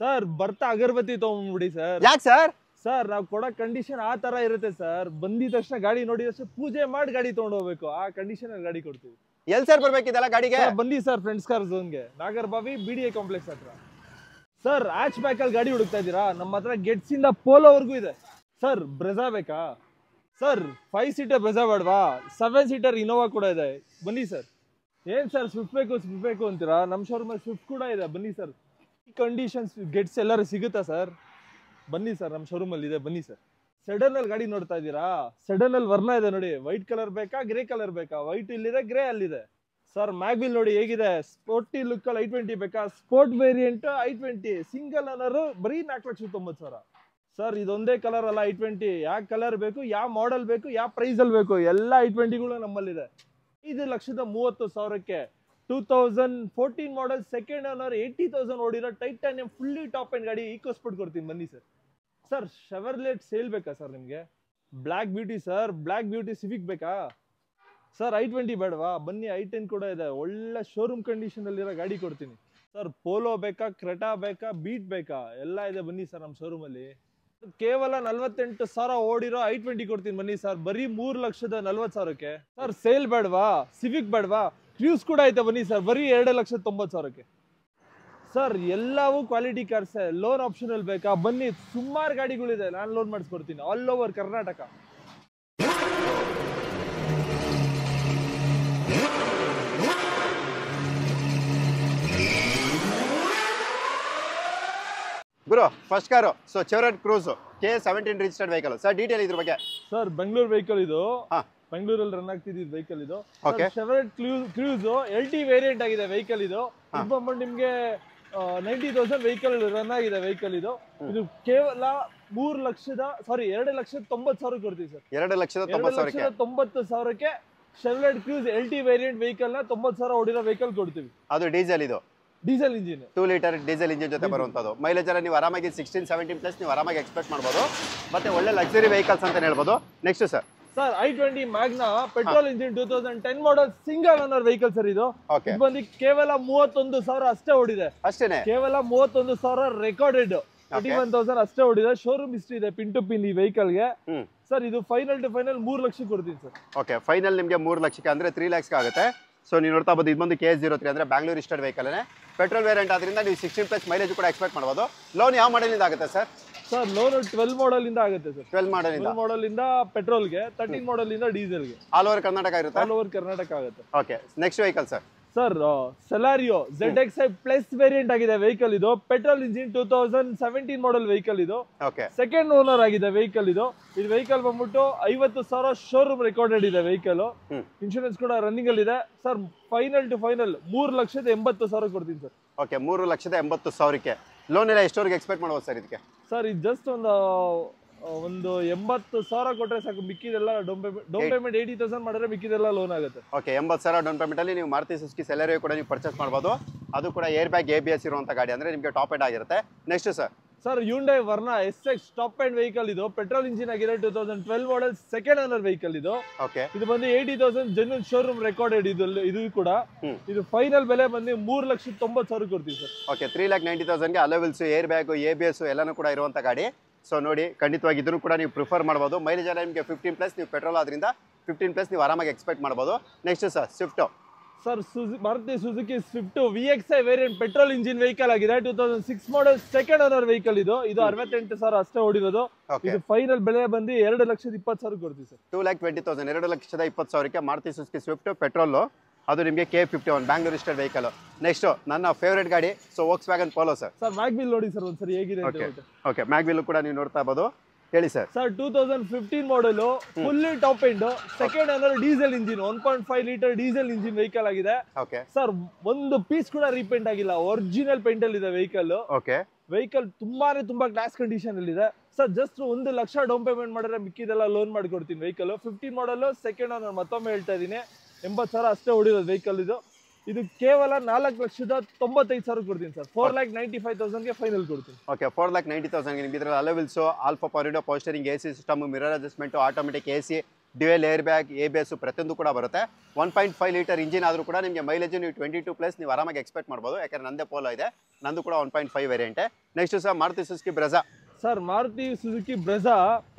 Sir ಬರ್ತಾ ಅಗರಬತ್ತಿ ತಗೊಂಡ್ಬಿಡಿ sir. ಯಾಕೆ sir? Sir ನಾವು ಕೊಡೋ ಕಂಡೀಷನ್ ಆ ತರ ಇರುತ್ತೆ ಸರ್. ಬಂದಿದ ತಕ್ಷಣ ಗಾಡಿ ನೋಡಿದ ತಕ್ಷಣ ಪೂಜೆ ಮಾಡಿ ಗಾಡಿ ತಗೊಂಡು ಹೋಗ್ಬೇಕು, ಆ ಕಂಡೀಷನ್ ಅಲ್ಲಿ ಗಾಡಿ ಕೊಡ್ತೀವಿ. ಎಲ್ಲಿ ಸರ್ ಬರ್ಬೇಕಿದೆಲ್ಲ ಗಾಡಿಗೆ? ಬನ್ನಿ ಸರ್ ಫ್ರೆಂಡ್ಸ್ ಕಾರ್ ಝೋನ್ಗೆ, ನಾಗರಬಾವಿ BDA ಕಾಂಪ್ಲೆಕ್ಸ್ ಹತ್ರ. ಸರ್ ಹ್ಯಾಚ್ ಬ್ಯಾಕ್ ಅಲ್ಲಿ ಗಾಡಿ ಹುಡುಕ್ತಾ ಇದ್ದೀರಾ? ನಮ್ಮ ಹತ್ರ ಗೆಟ್ಸ್ ಇಂದ ಪೋಲೋವರೆಗೂ ಇದೆ. ಸರ್ ಬ್ರೆಜಾ ಬೇಕಾ ಸರ್? 5 ಸೀಟರ್ ಬ್ರೆಜಾ ಬೇಡವಾ? 7 ಸೀಟರ್ ಇನೋವಾ ಕೂಡ ಇದೆ, ಬನ್ನಿ ಸರ್. ಏನ್ ಸರ್ ಸ್ವಿಫ್ಟ್ ಬೇಕು ಅಂತೀರಾ? ನಮ್ಮ ಶೋರೂಮ್ ಸ್ವಿಫ್ಟ್ ಕೂಡ ಇದೆ, ಬನ್ನಿ ಸರ್. ಕಂಡೀಷನ್ಸ್ ಗೆಟ್ಸ್ ಎಲ್ಲರೂ ಸಿಗುತ್ತಾ ಸರ್? ಬನ್ನಿ ಸರ್, ನಮ್ಮ ಶೋರೂಮ್ ಅಲ್ಲಿ ಇದೆ, ಬನ್ನಿ ಸರ್. ಸೆಡನ್ ಅಲ್ಲಿ ಗಾಡಿ ನೋಡ್ತಾ ಇದ್ದೀರಾ? ಸೆಡನ್ ಅಲ್ಲಿ ವರ್ಣ ಇದೆ ನೋಡಿ, ವೈಟ್ ಕಲರ್ ಬೇಕಾ ಗ್ರೇ ಕಲರ್ ಬೇಕಾ? ವೈಟ್ ಇಲ್ಲಿದೆ, ಗ್ರೇ ಅಲ್ಲಿದೆ. ಸರ್ ಮ್ಯಾಗ್ವಿಲ್ ನೋಡಿ ಹೇಗಿದೆ, ಸ್ಪೋರ್ಟಿ ಲುಕ್ ಅಲ್ಲಿ i20 ಬೇಕಾ? Sport variant i20 single owner ಬರೀ 4,90,000. ಸರ್ ಇದೊಂದೇ ಕಲರ್ ಅಲ್ಲ i20, ಯಾವ ಕಲರ್ ಬೇಕು, ಯಾವ ಮಾಡೆಲ್ ಬೇಕು, ಯಾವ ಪ್ರೈಸ್ ಅಲ್ಲಿ ಬೇಕು, ಎಲ್ಲ i20ಗಳು ನಮ್ಮಲ್ಲಿದೆ. 5,30,000ಕ್ಕೆ 2014 ಮಾಡೆಲ್ ಸೆಕೆಂಡ್ ಓನರ್ 80,000 ಓಡಿರೋ ಟೈಟಾನಿಯಂ ಫುಲ್ಲಿ ಟಾಪ್ ಎಂಡ್ ಗಾಡಿ ಈಕೋಸ್ಪೋರ್ಟ್ ಕೊಡ್ತೀನಿ, ಬನ್ನಿ ಸರ್. ಸರ್ ಶೆವರ್ಲೆಟ್ ಸೇಲ್ ಬೇಕಾ ಸರ್ ನಿಮಗೆ? Black beauty sir, black beauty Civic ಬೇಕಾ ಸರ್? i20 ಬೇಡವಾ? ಬನ್ನಿ i10 ಕೂಡ ಇದೆ, ಒಳ್ಳೆ ಶೋರೂಮ್ ಕಂಡೀಷನ್ ಅಲ್ಲಿರೋ ಗಾಡಿ ಕೊಡ್ತೀನಿ. ಸರ್ ಪೋಲೋ ಬೇಕಾ, ಕ್ರೆಟಾ ಬೇಕಾ, ಬೀಟ್ ಬೇಕಾ, ಎಲ್ಲ ಇದೆ, ಬನ್ನಿ ಸರ್ ನಮ್ಮ ಶೋರೂಮ್ ಅಲ್ಲಿ. ಕೇವಲ 48,000 ಓಡಿರೋ i20 ಕೊಡ್ತೀನಿ, ಬನ್ನಿ ಸರ್, ಬರೀ 3,40,000ಕ್ಕೆ. ಸರ್ ಸೇಲ್ ಬೇಡವಾ? ಸಿವಿಕ್ ಬೇಡವಾ? ಕ್ರೂಸ್ ಕೂಡ ಐತೆ, ಬನ್ನಿ ಸರ್, ಬರೀ 2,90,000ಕ್ಕೆ. ಸರ್ ಎಲ್ಲವೂ ಕ್ವಾಲಿಟಿ ಕಾರ್ಸ್, ಲೋನ್ ಆಪ್ಷನ್ ಅಲ್ಲಿ ಬೇಕಾ? ಬನ್ನಿ, ಸುಮಾರು ಗಾಡಿಗಳಿದೆ, ನಾನು ಲೋನ್ ಮಾಡಿಸ್ಕೊಡ್ತೀನಿ ಆಲ್ ಓವರ್ ಕರ್ನಾಟಕ. ಗುರು first car Chevrolet Cruze K17 registered vehicle sir. Detail ಇದ್ರ ಬಗ್ಗೆ. ಸರ್ ಬೆಂಗಳೂರು ವೆಹಿಕಲ್ ಇದು, ಬೆಂಗಳೂರಲ್ಲಿ ರನ್ ಆಗ್ತಿದ್ದ ವೆಹಿಕಲ್ ಇದು. ಚೆವ್ರೋಲೆಟ್ ಕ್ರೂಸ್ LT ವೇರಿಯಂಟ್ ಆಗಿದೆ ವೆಹಿಕಲ್ ಇದು. ನಿಮ್ಗೆ 90,000 ವೆಹಿಕಲ್ ರನ್ ಆಗಿದೆ ವೆಹಿಕಲ್ ಇದು. ಇದು ಕೇವಲ 2,90,000 ಕೊಡ್ತೀವಿ ಸರ್. 2,90,000ಕ್ಕೆ Chevrolet Cruze LT variant vehicle ನ 90,000 ಓಡಿರೋ ವೆಹಿಕಲ್ ಕೊಡ್ತೀವಿ. ಅದು ಡೀಸೆಲ್, ಇದು diesel engine, 2 litre diesel engine ಜೊತೆ ಬರುವಂತದ್ದು. ಮೈಲೇಜ್ ಎಲ್ಲ ನೀವು ಆರಾಮಾಗಿ 16-17+ ನೀವು ಆರಾಮಾಗಿ ಎಕ್ಸ್ಪೆಕ್ಟ್ ಮಾಡಬಹುದು. ಮತ್ತೆ ಒಳ್ಳೆ ಲಕ್ಸುರಿ ವೆಹಿಕಲ್ಸ್ ಅಂತ ಹೇಳ್ಬೋದು. Next sir i20 Magna petrol engine 2010 model single owner vehicle sir. ಇದು ಬಂದು ಕೇವಲ 31,000 ಅಷ್ಟೇ ಓಡಿದೆ, ಅಷ್ಟೇನೆ. ಕೇವಲ 31,000 ರೆಕಾರ್ಡೆಡ್, 31,000 ಅಷ್ಟೇ ಓಡಿದೆ. ಶೋರೂಮ್ ಹಿಸ್ಟ್ರಿ ಇದೆ ಪಿನ್ ಟು ಪಿನ್ ಈ ವೆಹಿಕಲ್ ಗೆ. ಸರ್ ಇದು ಫೈನಲ್ ಟು ಫೈನಲ್ 3 ಲಕ್ಷಕ್ಕೆ ಕೊಡ್ತೀನಿ ಸರ್. ಓಕೆ, ಫೈನಲ್ ನಿಮಗೆ 3 ಲಕ್ಷಕ್ಕೆ ಅಂದ್ರೆ 3 lakhs ಆಗುತ್ತೆ. ಸೊ ನೀವು ನೋಡ್ತಾ ಬೋದು, ಇದು ಬಂದು KS03 ಅಂದ್ರೆ Bangalore registered vehicle, petrol variant ಆದ್ರಿಂದ ನೀವು 16+ ಮೈಲೇಜ್ ಕೂಡ ಎಕ್ಸ್ಪೆಕ್ಟ್ ಮಾಡಬಹುದು. ಲೋನ್ ಯಾವ ಮಾಡೆಲ್ ಇಂದ ಆಗುತ್ತೆ ಸರ್? ಸರ್ ಲೋನ್ 12 ಮಾಡೆಲ್ ಇಂದ ಆಗುತ್ತೆ ಸರ್. 12 ಮಾಡೆಲ್ ಇಂದ ಪೆಟ್ರೋಲ್ಗೆ, 13 ಮಾಡೆಲ್ ಇಂದ ಡೀಸೆಲ್ಗೆ. ಆಲ್ ಓವರ್ ಕರ್ನಾಟಕ ಇರುತ್ತೆ. ಆಲ್ ಓವರ್ ಕರ್ನಾಟಕ ಆಗುತ್ತೆ. Okay, next vehicle sir. Sir Celerio ZXi plus variant ಆಗಿದೆ ವೆಹಿಕಲ್ ಇದು. ಪೆಟ್ರೋಲ್ ಇಂಜಿನ್ 2017 ಮಾಡೆಲ್ ವೆಹಿಕಲ್ ಇದು. ಸೆಕೆಂಡ್ ಓನರ್ ಆಗಿದೆ ವೆಹಿಕಲ್ ಇದು. ಇದು ವೆಹಿಕಲ್ ಬಂದ್ಬಿಟ್ಟು 50,000 ಶೋರೂಮ್ ರೆಕಾರ್ಡೆಡ್ ಇದೆ ವೆಹಿಕಲ್. ಇನ್ಶೂರೆನ್ಸ್ ಕೂಡ ರನ್ನಿಂಗ್ ಅಲ್ಲಿ ಇದೆ ಸರ್. ಫೈನಲ್ ಟು ಫೈನಲ್ 3,80,000 ಕೊಡ್ತೀನಿ ಸರ್. ಓಕೆ, 3,80,000ಕ್ಕೆ ಲೋನ್ ಎಲ್ಲ ಎಷ್ಟವರೆಗೆ ಎಕ್ಸ್ಪೆಕ್ಟ್ ಮಾಡ್ಬೋದು ಸರ್ ಇದಕ್ಕೆ? ಸರ್ ಇದು ಜಸ್ಟ್ ಒಂದು 80,000 ಕೊಟ್ಟರೆ ಸಾಕು. ಮಿಕ್ಕಿದೆಲ್ಲ ಡೌನ್ ಪೇಮೆಂಟ್ 80,000 ಮಾಡಿದ್ರೆ ಮಿಕ್ಕಿದೆಲ್ಲ ಲೋನ್ ಆಗುತ್ತೆ. ಓಕೆ, 80,000 ಡೌನ್ ಪೇಮೆಂಟ್ ಅಲ್ಲಿ ನೀವು ಮಾರುತಿ ಸುಜುಕಿ ಸೆಲೆರಿಯೋ ಕೂಡ ನೀವು ಪರ್ಚೇಸ್ ಮಾಡಬಹುದು. ಅದು ಕೂಡ ಏರ್ ಬ್ಯಾಗ್ ABS ಇರುವಂತ ಗಾಡಿ, ಅಂದ್ರೆ ನಿಮಗೆ ಟಾಪ್ ಎಂಡ್ ಆಗಿರುತ್ತೆ. Next sir Hyundai Verna SX top end vehicle ಇದು. ಪೆಟ್ರೋಲ್ ಇಂಜಿನ್ ಆಗಿದೆ, 2012 ಮಾಡೆಲ್ ಸೆಕೆಂಡ್ ಓನರ್ ವೆಹಿಕಲ್ ಇದು. ಇದು ಬಂದು 80,000 ಜೆನ್ಯೂನ್ ಶೋರೂಮ್ ರೆಕಾರ್ಡೆಡ್ ಇದು ಕೂಡ. ಇದು ಫೈನಲ್ ಬೆಲೆ ಬಂದು 3,90,000 ಕೊಡ್ತೀವಿ ಸರ್. ಓಕೆ, 3,90,000ಗೆ ಅಲೋವಿಲ್ಸ್, ಏರ್ ಬ್ಯಾಗ್, ABS ಎಲ್ಲಾನು ಕೂಡ ಇರುವಂತ ಗಾಡಿ. ಸೊ ನೋಡಿ, ಖಂಡಿತವಾಗಿ ಇದನ್ನು ಕೂಡ ನೀವು ಪ್ರಿಫರ್ ಮಾಡಬಹುದು. ಮೈಲೇಜ್ ಎಲ್ಲ ನಿಮಗೆ 15+, ನೀವು ಪೆಟ್ರೋಲ್ ಆದ್ರಿಂದ 15+ ನೀವು ಆರಾಮಾಗಿ ಎಕ್ಸ್ಪೆಕ್ಟ್ ಮಾಡಬಹುದು. Next sir Swift. Sir Maruti Suzuki Swift VXi variant petrol engine vehicle ಆಗಿದೆ. 2006 ಮಾಡೆಲ್ ಸೆಕೆಂಡ್ ಓನರ್ ವೆಹಿಕಲ್ ಇದು. 68,000 ಅಷ್ಟೇ ಓಡಿರೋದು. ಇದು ಫೈನಲ್ ಬೆಲೆ ಬಂದು 2,20,000 ಕೊಡ್ತೀವಿ ಸರ್. 2,20,000 2,20,000ಕ್ಕೆ ಮಾರುತಿ ಸುಜುಕಿ ಸ್ವಿಫ್ಟ್ ಪೆಟ್ರೋಲ್. ಅದು ನಿಮಗೆ K51 Bangalore registered vehicle. Next ನನ್ನ ಫೇವರೇಟ್ ಗಾಡಿ Volkswagen Polo ಸರ್. ಮ್ಯಾಗ್ವಿಲ್ ನೋಡಿ ಸರ್ ಒಂದ್ಸರಿ ಹೇಗಿದೆ ಅಂತ. ಓಕೆ, ಮ್ಯಾಗ್ವಿಲ್ ಕೂಡ ನೀವು ನೋಡ್ತಾ ಇರಬಹುದು. ಹೇಳಿ sir. 2015 model fully top end second owner diesel engine, 1.5 litre diesel engine vehicle ಆಗಿದೆ. ಸರ್ ಒಂದು ಪೀಸ್ ಕೂಡ ರೀಪೇಂಟ್ ಆಗಿಲ್ಲ, ಒರಿಜಿನಲ್ ಪೇಂಟ್ ಅಲ್ಲಿ ಇದೆ ವೆಹಿಕಲ್. ವೆಹಿಕಲ್ ತುಂಬಾ ಕ್ಲಾಸ್ ಕಂಡೀಷನ್ ಅಲ್ಲಿ ಇದೆ sir. Just 1 lakh down payment ಮಾಡಿದ್ರೆ ಮಿಕ್ಕಿದೆಲ್ಲ ಲೋನ್ ಮಾಡಿಕೊಡ್ತೀನಿ. ವೆಹಿಕಲ್ 15 ಮಾಡೆಲ್ ಸೆಕೆಂಡ್ ಓನರ್, ಮತ್ತೊಮ್ಮೆ ಹೇಳ್ತಾ ಇದೀನಿ, 80,000 ಅಷ್ಟೇ ಓಡಿರೋದು ವೆಹಿಕಲ್ ಇದು. ಇದು ಕೇವಲ 4,95,000 ಕೊಡ್ತೀನಿ ಸರ್. 4,95,000ಗೆ ಫೈನಲ್ ಕೊಡ್ತೀನಿ. ಓಕೆ, 4,90,000ಗೆ ನಿಮಗೆ ಇದರಲ್ಲಿ alloy wheels, alpha power window, power steering, AC system, mirror adjustment, automatic AC, dual air bag ABS ಪ್ರತಿಯೊಂದು ಕೂಡ ಬರುತ್ತೆ 1.5 ಲೀಟರ್ ಇಂಜಿನ್ ಆದರೂ ಕೂಡ ನಿಮಗೆ ಮೈಲೇಜ್ ನೀವು 22+ ನೀವು ಆರಾಮಾಗಿ ಎಕ್ಸ್ಪೆಕ್ಟ್ ಮಾಡ್ಬೋದು. ಯಾಕಂದ್ರೆ ನಂದೇ ಪೋಲೋ ಇದೆ, ನಂದು ಕೂಡ 1.5 ವೇರಿಯಂಟೇ. Next sir Maruti Suzuki Brezza. Sir Maruti Suzuki Brezza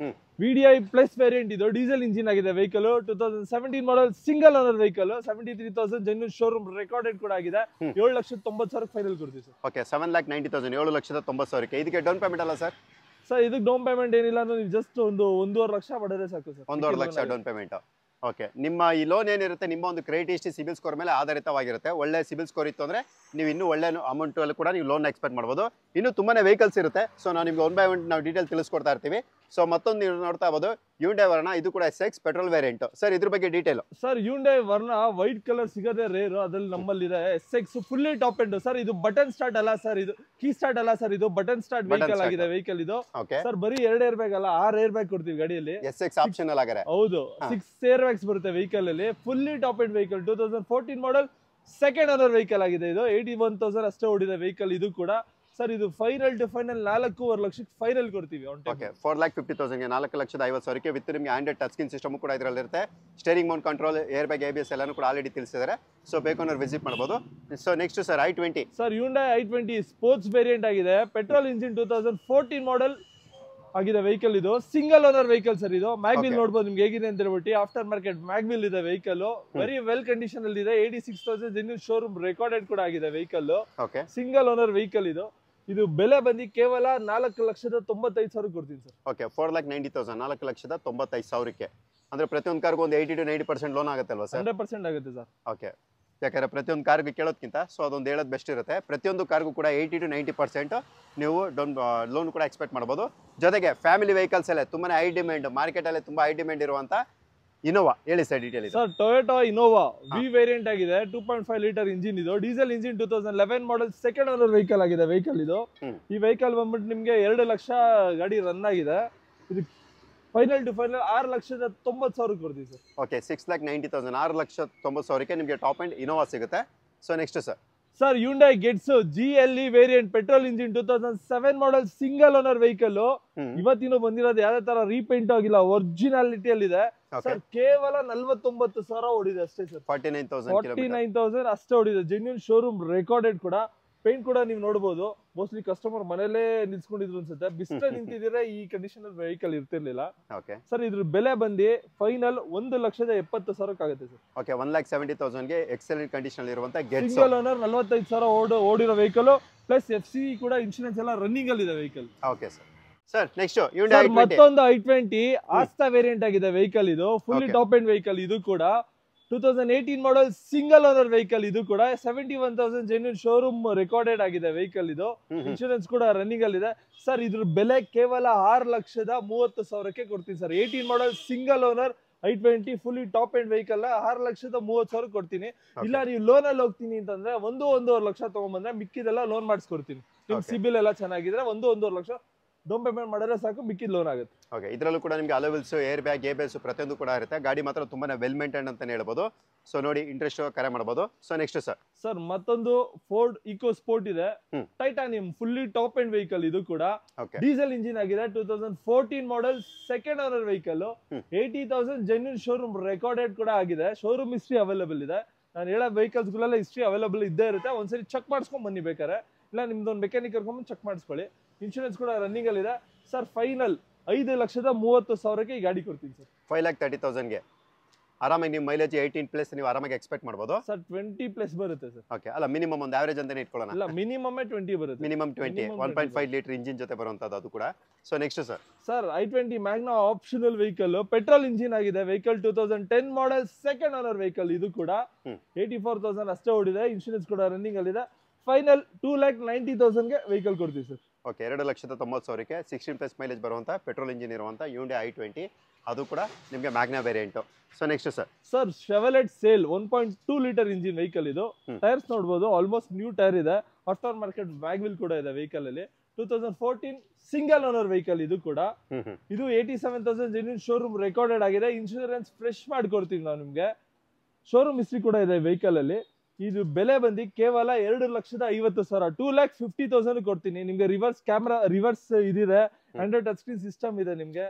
VDI plus variant ಇದು ಡೀಸೆಲ್ ಇಂಜಿನ್ ಆಗಿದೆ vehicle 2017 model single owner vehicle 73,000 genuine showroom recorded ಕೂಡ ಆಗಿದೆ 7,90,000 ಫೈನಲ್ ಕೊಡ್ತೀವಿ ಸರ್. ಓಕೆ 7,90,000 7,90,000 ಇದಕ್ಕೆ ಡೌನ್ ಪೇಮೆಂಟ್ ಅಲ್ಲ ಸರ್? ಸರ್ ಇದಕ್ಕೆ ಡೌನ್ ಪೇಮೆಂಟ್ ಏನಿಲ್ಲ ಅಂದ್ರೆ ನೀವು ಜಸ್ಟ್ ಒಂದು 1.5 ಲಕ್ಷ ಮಾಡಿದ್ರೆ ಸಾಕು sir. 1.5 lakh down payment. Okay, ನಿಮ್ಮ ಈ ಲೋನ್ ಏನಿರುತ್ತೆ ನಿಮ್ಮ ಒಂದು ಕ್ರೆಡಿಟ್ ಹಿಸ್ಟ್ರಿ ಸಿಬಿಲ್ ಸ್ಕೋರ್ ಮೇಲೆ ಆಧಾರಿತವಾಗಿರುತ್ತೆ. ಒಳ್ಳೆ ಸಿಬಿಲ್ ಸ್ಕೋರ್ ಇತ್ತು ಅಂದರೆ ನೀವು ಇನ್ನೂ ಒಳ್ಳೆ ಅಮೌಂಟ್ ಅಲ್ಲಿ ಕೂಡ ನೀವು ಲೋನ್ ಎಕ್ಸ್ಪೆಕ್ಟ್ ಮಾಡ್ಬೋದು. ಇನ್ನೂ ತುಂಬಾನೇ ವೆಹಿಕಲ್ಸ್ ಇರುತ್ತೆ. ಸೊ ನಾವು ನಿಮ್ಗೆ 1 by 1 ನಾವು ಡೀಟೇಲ್ ತಿಳಿಸ್ಕೊಡ್ತಾ ಇರ್ತೀವಿ. ಸೊ ಮತ್ತೊಂದು ನೀವು ನೋಡ್ತಾ ಇರ್ಬೋದು Hyundai Verna, ಇದು ಕೂಡ SX ಪೆಟ್ರೋಲ್ ವೇರಿಯಂಟ್. ಸರ್ ಇದ್ರ ಬಗ್ಗೆ detail. Sir Hyundai Verna white colour ಸಿಗದೆ ರೇರ್, ಅದ್ರಲ್ಲಿ ನಮ್ಮಲ್ಲಿ ಇದೆ SX fully top end. Sir ಇದು ಬಟನ್ ಸ್ಟಾರ್ಟ್ ಅಲ್ಲ ಸರ್, ಇದು ಕೀ ಸ್ಟಾರ್ಟ್ ಅಲ್ಲ ಸರ್, ಇದು ಬಟನ್ ಸ್ಟಾರ್ಟ್ ವೆಹಿಕಲ್ ಆಗಿದೆ ವೆಹಿಕಲ್ ಇದು. ಸರ್ ಬರೀ 2 ಏರ್ ಬ್ಯಾಗ್ ಅಲ್ಲ 6 ಏರ್ ಬ್ಯಾಗ್ ಕೊಡ್ತೀವಿ ಗಾಡಿಯಲ್ಲಿ. SX ಆಪ್ಷನಲ್ ಆಗಿದೆ. ಹೌದು 6 ಏರ್ ಬ್ಯಾಗ್ಸ್ ಬರುತ್ತೆ ವೆಹಿಕಲ್ ಅಲ್ಲಿ. Fully top end vehicle 2014 model second owner vehicle ಆಗಿದೆ ಇದು. 81,000 ಅಷ್ಟೇ ಓಡಿದೆ ವೆಹಿಕಲ್ ಇದು ಕೂಡ. ಸರ್ ಇದು ಫೈನಲ್ ಟು ಫೈನಲ್ 4.25 ಲಕ್ಷಕ್ಕೆ ಫೈನಲ್ ಕೊಡ್ತೀವಿ. ಓಕೆ 4,50,000 4,50,000 ವಿತ್ ನಿಮಗೆ ಆಂಡ್ರಾಯ್ಡ್ ಟಚ್ ಸ್ಕ್ರೀನ್ ಸಿಸ್ಟಮ್ ಕೂಡ ಇದರಲ್ಲಿ ಇರುತ್ತೆ. Steering mount control air bag ABS ಎಲ್ಲಾನು ಕೂಡ ಆಲ್ರೆಡಿ ತಿಳಿಸಿದ್ದಾರೆ. ಸೊ ಬೇಕಂದ್ರೆ ವಿಸಿಟ್ ಮಾಡಬಹುದು. So next sir i20. Sir Hyundai i20 sports variant ಆಗಿದೆ. ಪೆಟ್ರೋಲ್ ಇಂಜಿನ್ 2014 ಮಾಡೆಲ್ ಆಗಿದೆ ವೆಹಿಕಲ್ ಇದು. ಸಿಂಗಲ್ ಓನರ್ ವೆಹಿಕಲ್ ಸರ್ ಇದು. ಮ್ಯಾಗ್ವಿಲ್ ನೋಡಬಹುದು ನಿಮ್ಗೆ ಹೇಗಿದೆ ಅಂತ ಹೇಳ್ಬಿಟ್ಟು. ಆಫ್ಟರ್ ಮಾರ್ಕೆಟ್ ಮ್ಯಾಗ್ವಿಲ್ ಇದೆ ವೆಹಿಕಲ್. ವೆರಿ ವೆಲ್ ಕಂಡೀಷನ್ ಅಲ್ಲಿ ಇದೆ. 86,000 ಜೆನ್ಯೂನ್ ಶೋರೂಮ್ ರೆಕಾರ್ಡೆಡ್ ಕೂಡ ಆಗಿದೆ ವೆಹಿಕಲ್. ಸಿಂಗಲ್ ಓನರ್ ವೆಹಿಕಲ್ ಇದು. ಇದು ಬೆಲೆ ಬಂದು ಕೇವಲ 4,95,000 ಕೊಡ್ತೀನಿ ಸರ್. ಓಕೆ 4,90,000 4,95,000ಕ್ಕೆ ಅಂದ್ರೆ ಪ್ರತಿಯೊಂದು ಕಾರ್ಗೂ ಒಂದು 80 to 90% ಲೋನ್ ಆಗುತ್ತೆ ಅಲ್ವಾ ಸರ್? 100% ಆಗುತ್ತೆ ಸರ್. ಓಕೆ, ಯಾಕಂದ್ರೆ ಪ್ರತಿಯೊಂದು ಕಾರ್ಗೆ ಕೇಳೋದಕ್ಕಿಂತ ಸೊ ಅದೊಂದು ಹೇಳೋದು ಬೆಸ್ಟ್ ಇರುತ್ತೆ. ಪ್ರತಿಯೊಂದು ಕಾರ್ಗೂ ಕೂಡ 80 to 90% ನೀವು ಲೋನ್ ಕೂಡ ಎಕ್ಸ್ಪೆಕ್ಟ್ ಮಾಡ್ಬೋದು. ಜೊತೆಗೆ ಫ್ಯಾಮಿಲಿ ವೆಹಿಕಲ್ಸ್ ಎಲ್ಲ ತುಂಬಾ ಹೈ ಡಿಮ್ಯಾಂಡ್, ಮಾರ್ಕೆಟಲ್ಲಿ ತುಂಬಾ ಹೈ ಡಿಮ್ಯಾಂಡ್ ಇರುವಂತ ಇನೋವಾ ಹೇಳಿ ಸರ್ ಡೀಟೇಲ್ ಇದೆ. Sir Toyota Innova V variant ಆಗಿದೆ. 2.5 ಲೀಟರ್ ಇಂಜಿನ್ ಇದು. Diesel engine 2011 model second owner vehicle ಆಗಿದೆ ವೆಹಿಕಲ್ ಇದು. ಈ ವೆಹಿಕಲ್ ಬಂದ್ಬಿಟ್ಟು ನಿಮಗೆ 2 ಲಕ್ಷ ಗಾಡಿ ರನ್ ಆಗಿದೆ. ಇದು ಫೈನಲ್ ಟು ಫೈನಲ್ 6,90,000 ಕೊಡ್ತೀವಿ ಸರ್. ಓಕೆ 6,90,000 6,90,000ಕ್ಕೆ ನಿಮಗೆ ಟಾಪ್ ಎಂಡ್ ಇನೋವಾ ಸಿಗುತ್ತೆ. So next sir Hyundai Getz GLE variant petrol engine 2007 model single owner vehicle. ಇವತ್ತಿನ ಬಂದಿರೋದು ಯಾವ್ದೇ ತರ ರೀಪೇಂಟ್ ಆಗಿಲ್ಲ, ಒರಿಜಿನಾಲಿಟಿ ಅಲ್ಲಿ ಇದೆ ಸರ್. ಕೇವಲ 49,000 ಓಡಿದೆ ಅಷ್ಟೇ ಸರ್. 49,000 ಅಷ್ಟೇ ಓಡಿದೆ. ಜೆನ್ಯೂನ್ ಶೋರೂಮ್ ರೆಕಾರ್ಡೆಡ್ ಕೂಡ. ಪೇಂಟ್ ಕೂಡ ನೀವು ನೋಡಬಹುದು. ಮೋಸ್ಟ್ಲಿ ಕಸ್ಟಮರ್ ಮನೇಲೆ ನಿಲ್ಸ್ಕೊಂಡಿದ್ರು ಅನ್ಸುತ್ತೆ. ಬಿಸ್ಲ ನಿಂತಿದ್ರೆ ಈ ಕಂಡೀಷನ್ ವೆಹಿಕಲ್ ಇರ್ತಿರ್ಲಿಲ್ಲ ಸರ್. ಇದ್ರ ಬೆಲೆ ಬಂದು ಫೈನಲ್ 1,70,000 ಆಗುತ್ತೆ ಸರ್. ಓಕೆ 1,70,000ಗೆ ಎಕ್ಸಲೆಂಟ್ ಕಂಡೀಷನ್ ಇರುವಂತ Getz ಸಿಂಗಲ್ ಓನರ್ 45,000 ಓಡಿರೋ ವೆಹಿಕಲ್ ಪ್ಲಸ್ FC ಕೂಡ ಇನ್ಶೂರೆನ್ಸ್ ಎಲ್ಲ ರನ್ನಿಂಗ್ ಅಲ್ಲಿ ಇದೆ vehicle. Okay sir next Hyundai i20. ಮತ್ತೊಂದು i20 ಆಸ್ತಾ ವೇರಿಯಂಟ್ ಆಗಿದೆ ವೆಹಿಕಲ್ ಇದು. ಫುಲ್ಲಿ ಟಾಪ್ ಎಂಡ್ ವೆಹಿಕಲ್ ಇದು ಕೂಡ. 2018 ಮಾಡೆಲ್ ಸಿಂಗಲ್ ಓನರ್ ವೆಹಿಕಲ್ ಇದು ಕೂಡ. 71,000 ಜೆನ್ಯೂನ್ ಶೋರೂಮ್ ರೆಕಾರ್ಡೆಡ್ ಆಗಿದೆ ವೆಹಿಕಲ್ ಇದು. ಇನ್ಶೂರೆನ್ಸ್ ಕೂಡ ರನ್ನಿಂಗ್ ಅಲ್ಲಿ ಇದೆ ಸರ್. ಇದ್ರ ಬೆಲೆ ಕೇವಲ 6,30,000ಕ್ಕೆ ಕೊಡ್ತೀನಿ sir. 18 model single owner i20 fully top end vehicle 6,30,000 ಕೊಡ್ತೀನಿ. ಇಲ್ಲ ನೀವು ಲೋನ್ ಅಲ್ಲಿ ಹೋಗ್ತೀನಿ ಅಂತಂದ್ರೆ 1.5 ಲಕ್ಷ ತಗೊಂಡ್ಬಂದ್ರೆ ಮಿಕ್ಕಿದೆಲ್ಲ ಲೋನ್ ಮಾಡಿಸ್ಕೊಡ್ತೀನಿ. ನಿಮ್ ಸಿಬಿಲ್ ಎಲ್ಲ ಚೆನ್ನಾಗಿದ್ರೆ 1.5 ಲಕ್ಷ ಡೌನ್ ಪೇಮೆಂಟ್ ಮಾಡಿದ್ರೆ ಸಾಕು, ಮಿಕ್ಕಿದ ಲೋನ್ ಆಗುತ್ತೆ. ಓಕೆ ಇದರಲ್ಲೂ ಕೂಡ ನಿಮಗೆ ಅಲೋವೆಲ್ಸ್ ಏರ್ ಬ್ಯಾಗ್ ABS ಪ್ರತಿಯೊಂದು ಕೂಡ ಇರುತ್ತೆ. ಗಾಡಿ ಮಾತ್ರ ತುಂಬಾನೇ ವೆಲ್ ಮೇಂಟೈನ್ ಅಂತಾನೆ ಹೇಳ್ಬೋದು. ಸೊ ನೋಡಿ ಇಂಟ್ರೆಸ್ಟ್ ಕರೆ ಮಾಡಬಹುದು. ಸೊ ನೆಕ್ಸ್ಟ್ ಸರ್ ಮತ್ತೊಂದು ಫೋರ್ಡ್ ಇಕೋ ಸ್ಪೋರ್ಟ್ ಇದೆ. Titanium fully top end vehicle ಇದು ಕೂಡ. ಡೀಸೆಲ್ ಇಂಜಿನ್ ಆಗಿದೆ. 2014 model second owner vehicle. 80,000 genuine showroom recorded ಕೂಡ ಆಗಿದೆ. ಶೋರೂಮ್ ಹಿಸ್ಟ್ರಿ ಅವೈಲೇಬಲ್ ಇದೆ. ನಾನು ಹೇಳೋ ವೆಹಿಕಲ್ಸ್ ಗಳೆಲ್ಲ ಹಿಸ್ಟ್ರಿ ಅವೈಲೇಬಲ್ ಇದ್ದೇ ಇರುತ್ತೆ. ಒಂದ್ಸರಿ ಚೆಕ್ ಮಾಡಿಸ್ಕೊಂಡ್ ಬನ್ನಿ ಬೇಕಾರೆ, ಇಲ್ಲ ನಿಮ್ದೊಂದು ಮೆಕ್ಯಾನಿಕ್ ಕರ್ಕೊಂಡ್ ಚೆಕ್ ಮಾಡಿಸ್ಕೊಳ್ಳಿ. ಇನ್ಶೂರೆನ್ಸ್ ಕೂಡ ರನ್ನಿಂಗ್ ಅಲ್ಲಿ ಇದೆ ಸರ್. ಫೈನಲ್ 5,30,000ಕ್ಕೆ ಈ ಗಾಡಿ ಕೊಡ್ತೀನಿ ಸರ್. 5,30,000ಗೆ ಆರಾಮಾಗಿ ನೀವು ಮೈಲೇಜ್ 18+ ನೀವು ಆರಾಮಾಗಿ ಎಕ್ಸ್ಪೆಕ್ಟ್ ಮಾಡಬಹುದು ಸರ್. 20+ ಬರುತ್ತೆ ಸರ್. ಓಕೆ ಅಲ್ಲ ಮಿನಿಮಮ್ ಒಂದು ಆವರೇಜ್ ಅಂತಾನೆ ಇಟ್ಕೊಳ್ಳೋಣ. ಇಲ್ಲ ಮಿನಿಮಮ್ 20 ಬರುತ್ತೆ. ಮಿನಿಮಮ್ 20 1.5 ಲೀಟರ್ ಇಂಜಿನ್ ಜೊತೆ ಬರುವಂತದ್ದು ಅದು ಕೂಡ. So next sir i20 Magna optional vehicle. Petrol engine ಆಗಿದೆ vehicle. 2010 model second owner vehicle ಇದು ಕೂಡ. 84,000 ಅಷ್ಟೇ ಓಡಿದೆ. ಇನ್ಶೂರೆನ್ಸ್ ಕೂಡ ರನ್ನಿಂಗ್ ಅಲ್ಲಿ ಇದೆ. ಫೈನಲ್ 2,90,000ಗೆ ವೆಹಿಕಲ್ ಕೊಡ್ತೀವಿ ಸರ್. ಓಕೆ 2,90,000ಕ್ಕೆ 16+ ಮೈಲೇಜ್ ಬರುವಂತ ಪೆಟ್ರೋಲ್ ಇಂಜಿನ್ ಇರುವಂತ Hyundai i20 ಅದು ಕೂಡ ನಿಮಗೆ Magna variant. So next sir Chevrolet Sail 1.2 litre engine vehicle ಇದು. ಟೈರ್ಸ್ ನೋಡಬಹುದು ಆಲ್ಮೋಸ್ಟ್ ನ್ಯೂ ಟೈರ್ ಇದೆ. ಆಫ್ಟರ್ ಮಾರ್ಕೆಟ್ ಮ್ಯಾಗ್ವಿಲ್ ಕೂಡ ಇದೆ ವೆಹಿಕಲ್ ಅಲ್ಲಿ. 2014 ಸಿಂಗಲ್ ಓನರ್ ವೆಹಿಕಲ್ ಇದು ಕೂಡ. ಇದು 87,000 ಜೆನ್ಯೂನ್ ಶೋರೂಮ್ ರೆಕಾರ್ಡೆಡ್ ಆಗಿದೆ. ಇನ್ಶೂರೆನ್ಸ್ ಫ್ರೆಶ್ ಮಾಡ್ಕೊಡ್ತೀವಿ ನಾವು ನಿಮ್ಗೆ. ಶೋರೂಮ್ ಹಿಸ್ಟ್ರಿ ಕೂಡ ಇದೆ ವೆಹಿಕಲ್ ಅಲ್ಲಿ. ಇದು ಬೆಲೆ ಬಂದು ಕೇವಲ 2,50,000 2,50,000 ಕೊಡ್ತೀನಿ ನಿಮ್ಗೆ. ರಿವರ್ಸ್ ಇದಿದೆ, 100 ಟಚ್ ಸ್ಕ್ರೀನ್ ಸಿಸ್ಟಮ್ ಇದೆ ನಿಮ್ಗೆ,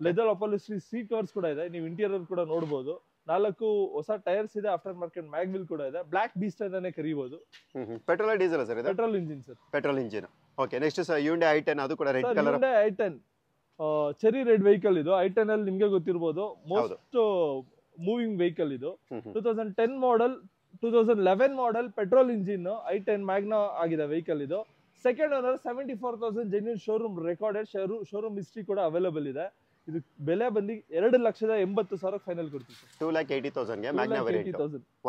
ಲೆದರ್ ಅಪಾಲಿಸ್ಟ್ರಿ ಸೀಟ್ ಕವರ್ಸ್ ಕೂಡ ಇದೆ, ನೀವು ಇಂಟೀರಿಯರ್ ಕೂಡ ನೋಡಬಹುದು. 4 ಹೊಸ ಟೈರ್ಸ್ ಇದೆ, ಆಫ್ಟರ್ ಮಾರ್ಕೆಟ್ ಮ್ಯಾಗ್ವಿಲ್ ಕೂಡ ಇದೆ, ಬ್ಲಾಕ್ ಬೀಸ್ಟ್ ಅಂತಾನೆ ಕರೀಬಹುದು. ಪೆಟ್ರೋಲ್ ಡೀಸೆಲ್ ಸರ್ ಇದು? Petrol engine sir. Petrol engine. Okay, next sir Hyundai i10, ಅದು ಕೂಡ red colour. Hyundai i10 cherry red vehicle ಇದು. i10 ಅಲ್ಲಿ ನಿಮ್ಗೆ ಗೊತ್ತಿರಬಹುದು ಮೋಸ್ಟ್ ಮೂವಿಂಗ್ ವೆಹಿಕಲ್ ಇದು. 2010 model, 2011 model, petrol engine, i10 Magna ಆಗಿದೆ vehicle ಇದು. Second owner, 74,000 genuine showroom recorded, showroom history ಕೂಡ available ಇದೆ. ಇದು ಬೆಲೆ ಬಂದು 2,80,000 ಫೈನಲ್ ಕೊಡ್ತೀವಿ. 2,80,000 ಗೆ ಮ್ಯಾಗ್ನಾ ವೇರಿಯಂಟ್,